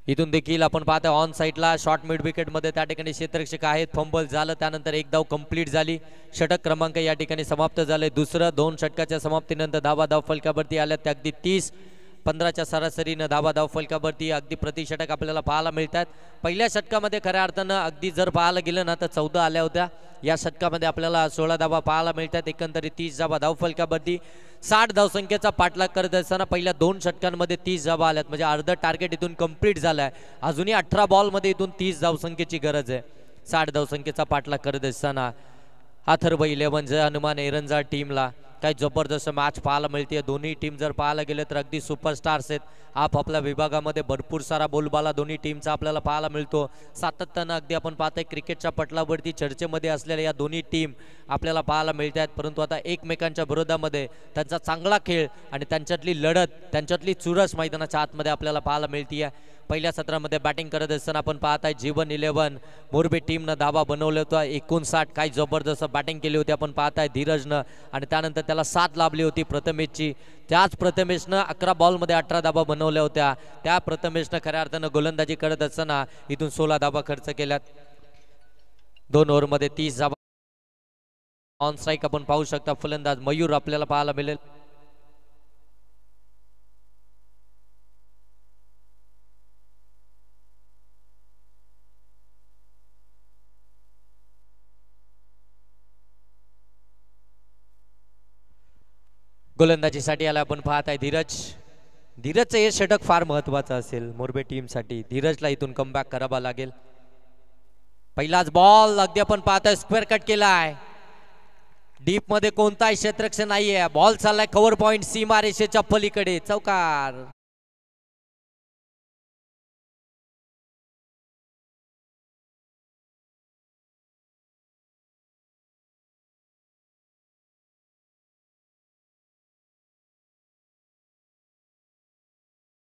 [SPEAKER 2] इथून देखील आपण पाहतोय ऑन साईडला शॉर्ट मिड विकेट मध्ये त्या ठिकाणी क्षेत्ररक्षक आहेत. फंबल झालं, त्यानंतर एक धाव कंप्लीट झाली. षटक क्रमांक या ठिकाणी समाप्त झाले. दुसरं 2 षटकाच्या समाप्तीनंतर धावा धाव फलकावरती आल्या त्या अगदी 30-15च्या सरासरीनं धावा धाव फलकावरती अगदी प्रति षटक आपल्याला पाहायला मिळतात. पहिल्या षटकामध्ये खऱ्या अर्थानं अगदी जर पाहायला गेलं ना तर 14 आल्या होत्या. या षटकामध्ये आपल्याला 16 धावा पाहायला मिळतात. एकंदरीत 30 धावा धाव फलकावरती. 60 धावसंख्येचा पाठलाग करत असताना पहिल्या 2 षटकांमध्ये 30 धावा आल्यात, म्हणजे अर्ध टार्गेट इथून कंप्लीट झालाय. अजूनही 18 बॉलमध्ये इथून 30 धावसंख्येची गरज आहे. 60 धावसंख्येचा पाठलाग करत असताना अथर्व 11 हनुमान एरंजा टीमला काय जबरदस्त मॅच पाहायला मिळते. दोन्ही टीम जर पाहायला गेले तर अगदी सुपरस्टार्स आहेत. आपापल्या विभागामध्ये भरपूर सारा बोलबाला दोन्ही टीमचा आपल्याला पाहायला मिळतो. सातत्यानं अगदी आपण पाहतोय क्रिकेटच्या पटलावरती चर्चेमध्ये असलेल्या या दोन्ही टीम आपल्याला पाहायला मिळतात. परंतु आता एकमेकांच्या विरोधामध्ये त्यांचा चांगला खेळ आणि त्यांच्यातली लढत, त्यांच्यातली चुरस मैदानाच्या आतमध्ये आपल्याला पाहायला मिळते. पहिल्या सत्रामध्ये बॅटिंग करत असताना आपण पाहताय जीवन 11 मोरबी टीमनं धावा बनवले होता 59. काय जबरदस्त बॅटिंग केली होती आपण पाहताय धीरजनं, आणि त्यानंतर त्याला 7 लाभली होती प्रथमेशची. त्याच प्रथमेशनं 11 बॉलमध्ये 18 धावा बनवल्या होत्या. त्या प्रथमेशनं खऱ्या अर्थानं गोलंदाजी करत असताना इथून 16 धावा खर्च केल्यात. 2 ओव्हरमध्ये 30 धावा. ऑन स्ट्राईक आपण पाहू शकता फलंदाज मयूर आपल्याला पाहायला मिळेल. गोलंदाजीसाठी आला आपण पाहत आहे धीरज. धीरजचं हे षटक फार महत्वाचं असेल मोरबे टीमसाठी. धीरजला इथून कमबॅक करावा लागेल. पहिलाच बॉल अगदी आपण पाहताय स्क्वेअर कट केला आहे. डीप मध्ये कोणताही क्षेत्ररक्षण नाहीये. बॉल चाललाय कव्हर पॉइंट सीमारेषेच्या पलीकडे, चौकार.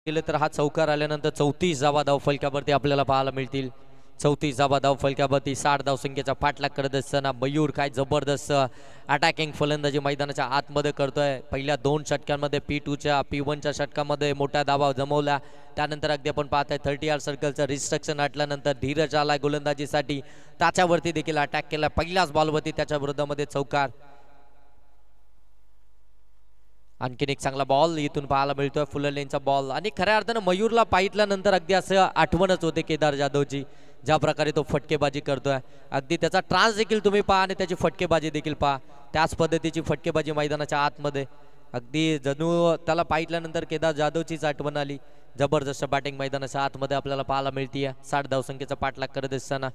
[SPEAKER 2] केलं तर हा चौकार आल्यानंतर 34 धावा धाव फलकावरती आपल्याला पाहायला मिळतील. 34 धावा धाव फलकावरती 60 धावसंख्येचा पाठलाग करत असताना मयूर काय जबरदस्त अटॅकिंग फलंदाजी मैदानाच्या आतमध्ये करतोय. पहिल्या 2 षटकांमध्ये P2च्या P1च्या षटकामध्ये मोठ्या धावा जमवल्या. त्यानंतर अगदी आपण पाहताय 30 सर्कलचं रिस्ट्रक्शन आटल्यानंतर धीरज आलाय गोलंदाजीसाठी. त्याच्यावरती देखील अटॅक केला. पहिल्याच बॉलवरती त्याच्या विरोधामध्ये चौकार. आणखीन एक चांगला बॉल इथून पाहायला मिळतोय फुलर लेनचा बॉल. आणि खऱ्या अर्थानं मयूरला पाहिल्यानंतर अगदी असं आठवणच होते केदार जाधवची, ज्या प्रकारे तो फटकेबाजी करतोय. अगदी त्याचा ट्रान्स देखील तुम्ही पहा आणि त्याची फटकेबाजी देखील पहा. त्याच पद्धतीची फटकेबाजी मैदानाच्या आतमध्ये अगदी जणू त्याला पाहिल्यानंतर केदार जाधवचीच आठवण आली. जबरदस्त बॅटिंग मैदानाच्या आतमध्ये आपल्याला पाहायला मिळतीये. 60 धावसंख्येचा पाठलाग करत असताना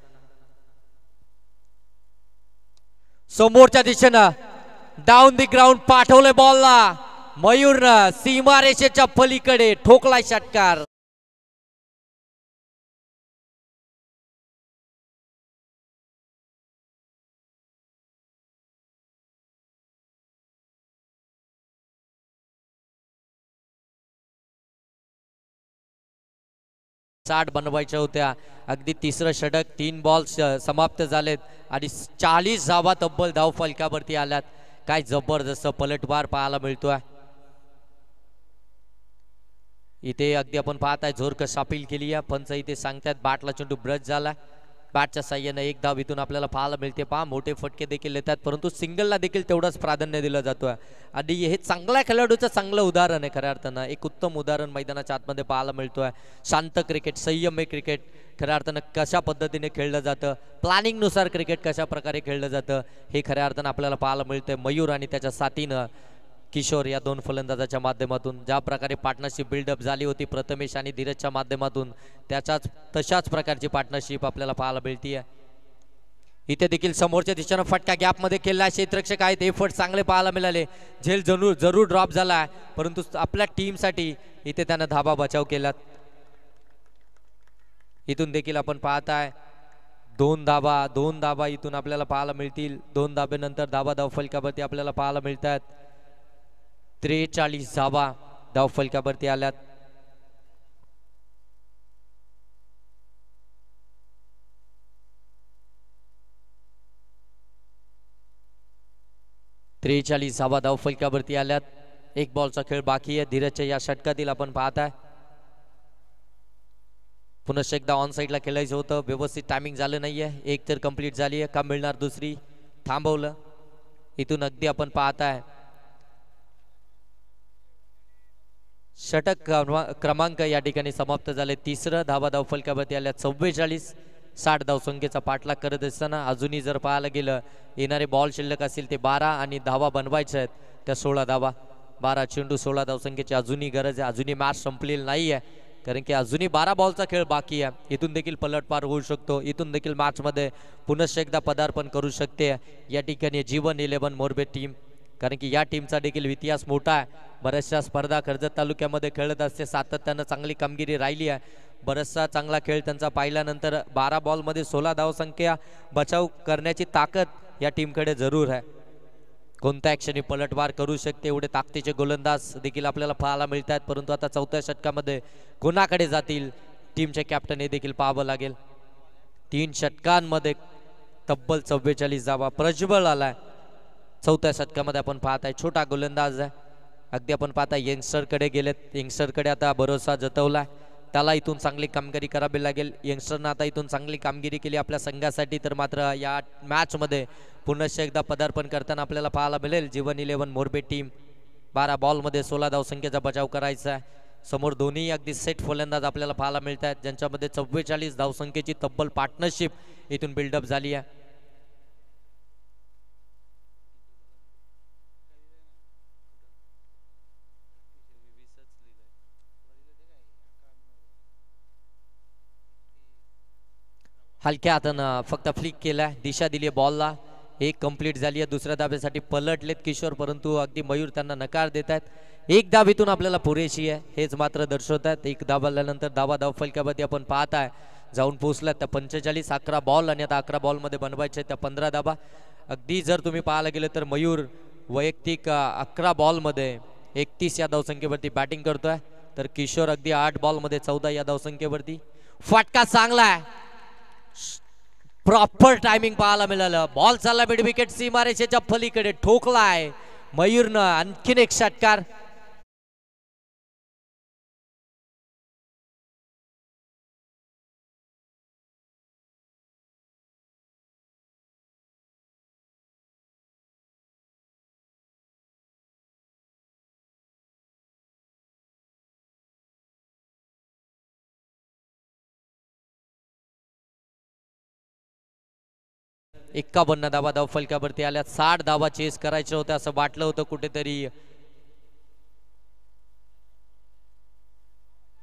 [SPEAKER 2] समोरच्या दिशेनं डाऊन दी ग्राउंड पाठवले बॉलला. मयूरनं सीमारेषेच्या पलीकडे ठोकलाय षटकार. बनवायच्या होत्या. अगदी तिसरं षटक 3 बॉल समाप्त झालेत आणि 40 धावा तब्बल धाव फलकावरती आल्यात. काय जबरदस्त पलटवार पाहायला मिळतोय. इथे अगदी आपण पाहताय झोरकस अपील केली आहे. पंच इथे सांगतात बॅटला चेंडू ब्रश झाला. बॅटच्या साह्याने एक धाव इथून आपल्याला पाहायला मिळते. पहा मोठे फटके देखील येतात, परंतु सिंगलला देखील तेवढंच प्राधान्य दिलं जातोय. आणि हे चांगल्या खेळाडूचं चांगलं उदाहरण आहे. खऱ्या अर्थानं एक उत्तम उदाहरण मैदानाच्या आतमध्ये पाहायला मिळतोय. शांत क्रिकेट, संयमी क्रिकेट खऱ्या अर्थानं कशा पद्धतीने खेळलं जातं, प्लॅनिंगनुसार क्रिकेट कशा प्रकारे खेळलं जातं हे खऱ्या अर्थानं आपल्याला पाहायला मिळतंय. मयूर आणि त्याच्या साथीनं किशोर या 2 फलंदाजाच्या माध्यमातून ज्या प्रकारे पार्टनरशिप बिल्डअप झाली होती प्रथमेश आणि धीरजच्या माध्यमातून, तशाच प्रकारची पार्टनरशिप आपल्याला पाहायला मिळतीये. इथे देखील समोरच्या दिशेनं फटका गॅपमध्ये केला. क्षेत्ररक्षक आहेत, एफर्ट चांगले पाहायला मिळाले. झेल जरूर ड्रॉप झाला, परंतु आपल्या टीमसाठी इथे त्यानं धाबा बचाव केलात. इथून देखील आपण पाहताय 2 धाबा इथून आपल्याला पाहायला मिळतील. 2 धाब्यानंतर धाबा धाव फलकावरती आपल्याला पाहायला मिळतात. 43 धाबा धाव फलकावरती आल्यात. 43 धावा धाव फलकावरती आल्यात. एक बॉलचा खेळ बाकी आहे. धीरजच्या या षटकातील आपण पाहत आहे पुन्हा एकदा ऑन साईडला खेळायचं होतं, व्यवस्थित टायमिंग झालं नाहीये. एक तर कंप्लीट झाली आहे, का मिळणार दुसरी, थांबवलं. इथून अगदी आपण पाहत आहे षटक क्रमांक या ठिकाणी समाप्त झाले. तिसरं धावा धाव फलकावरती आल्या 44. 60 धावसंख्येचा पाठलाग करत असताना अजूनही जर पाहायला गेलं येणारे बॉल शिल्लक असतील ते 12 आणि धावा बनवायच्या आहेत त्या 16 धावा. 12 चेंडू 16 धावसंख्येची अजूनही गरज आहे. अजूनही मॅच संपलेली नाही आहे, कारण की अजूनही 12 बॉलचा खेळ बाकी आहे. इथून देखील पलटवार होऊ शकतो. इथून देखील मॅचमध्ये पुनश्च एकदा पदार्पण करू शकते या ठिकाणी जीवन 11 मोरबे टीम, कारण की या टीमचा देखील इतिहास मोठा आहे. बऱ्याचशा स्पर्धा कर्जत तालुक्यामध्ये खेळत असते, सातत्यानं चांगली कामगिरी राहिली आहे. बराचसा चांगला खेळ त्यांचा पाहिल्यानंतर 12 बॉलमध्ये 16 धावसंख्या बचाव करण्याची ताकद या टीमकडे जरूर आहे. कोणत्या क्षणी पलटवार करू शकते एवढे ताकदीचे गोलंदाज देखील आपल्याला पाहायला मिळतात. परंतु आता चौथ्या षटकामध्ये कोणाकडे जातील टीमचे कॅप्टन हे देखील पाहावं लागेल. 3 षटकांमध्ये तब्बल 44 धावा प्रज्वल आलाय. चौथ्या षटकामध्ये आपण पाहत आहे छोटा गोलंदाज आहे. अगदी आपण पाहता यंगस्टरकडे गेलेत, यंगस्टरकडे आता भरोसा जतवला. त्याला इथून चांगली कामगिरी करावी लागेल. यंगस्टरनं आता इथून चांगली कामगिरी केली आपल्या संघासाठी, तर मात्र या मॅचमध्ये पुनश्च एकदा पदार्पण करताना आपल्याला पाहायला मिळेल जीवन 11 मोरबे टीम. 12 बॉलमध्ये 16 धावसंख्येचा बचाव करायचा आहे. समोर दोन्ही अगदी सेट फलंदाज आपल्याला पाहायला मिळत आहेत, ज्यांच्यामध्ये 44 धावसंख्येची तब्बल पार्टनरशिप इथून बिल्डअप झाली आहे. हलक्या हातानं फक्त फ्लिक केलाय, दिशा दिली बॉलला. एक कंप्लीट झाली आहे. दुसऱ्या धाब्यासाठी पलटलेत किशोर, परंतु अगदी मयूर त्यांना नकार देत आहेत. एक धाव इथून आपल्याला पुरेशी आहे हेच मात्र दर्शवत आहेत. एक धाव आल्यानंतर धावा धाव फलकावरती आपण पाहत आहे जाऊन पोहोचल्यात त्या 45. 11 बॉल आणि आता 11 बॉलमध्ये बनवायचे त्या 15 धावा. अगदी जर तुम्ही पाहायला गेलं तर मयूर वैयक्तिक 11 बॉलमध्ये 31 या धावसंख्येवरती बॅटिंग करतोय, तर किशोर अगदी 8 बॉलमध्ये 14 या धावसंख्येवरती. फटका चांगला आहे, प्रॉपर टायमिंग पाहायला मिळालं. बॉल चालला मिड विकेट सीमारेषेच्या पलीकडे, ठोकलाय मयूरनं. आणखीन एक षटकार. एक्कावन्न धावा धाव फलकावरती आल्या. 60 धावा चेस करायच्या होत्या असं वाटलं होतं कुठेतरी.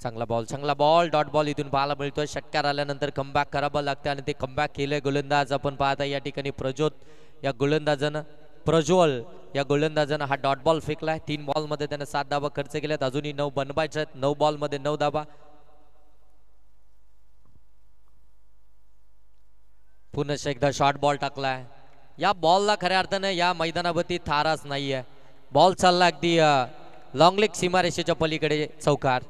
[SPEAKER 2] चांगला बॉल डॉट बॉल इथून पाहायला मिळतोय. षटकार आल्यानंतर कमबॅक करावं लागतं आणि ते कमबॅक केलंय गोलंदाज. आपण पाहता या ठिकाणी प्रज्वल या गोलंदाजानं हा डॉट बॉल फेकलाय. 3 बॉलमध्ये त्याने 7 धावा खर्च केल्यात. अजूनही 9 बनवायच्या आहेत. 9 बॉलमध्ये 9 धावा. पुन्हा एकदा शॉर्ट बॉल टाकलाय. या बॉलला खऱ्या अर्थानं या मैदानावरती थाराच नाहीये. बॉल चालला अगदी लॉंग लेग सीमारेषेच्या पलीकडे चौकार.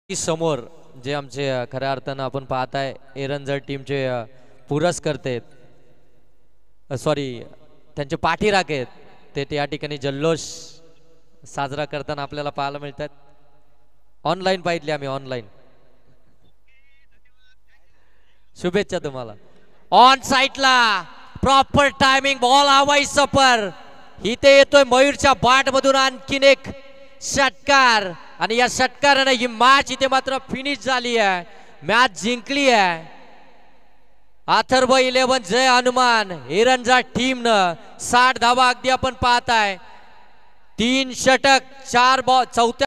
[SPEAKER 2] समोर जे आमचे खऱ्या अर्थानं आपण पाहताय एरंजर टीमचे पुरस्कर्ते त्यांचे पाठीराख आहेत, ते या ठिकाणी जल्लोष साजरा करताना आपल्याला पाहायला मिळतात. ऑनलाईन पाहितले आम्ही, ऑनलाईन. शुभेच्छा तुम्हाला. ऑन साईडला प्रॉपर टायमिंग, बॉल हवाई सफर. इथे येतोय मयूरच्या बाट मधून आणखीन एक षटकार आणि या षटकाराने ही मॅच इथे मात्र फिनिश झाली आहे. मॅच जिंकली आहे. अथर्व 11 जय हनुमान एरंजा टीमनं 60 धावा अगदी आपण पाहताय. 3 षटक 4 बॉल. चौथ्या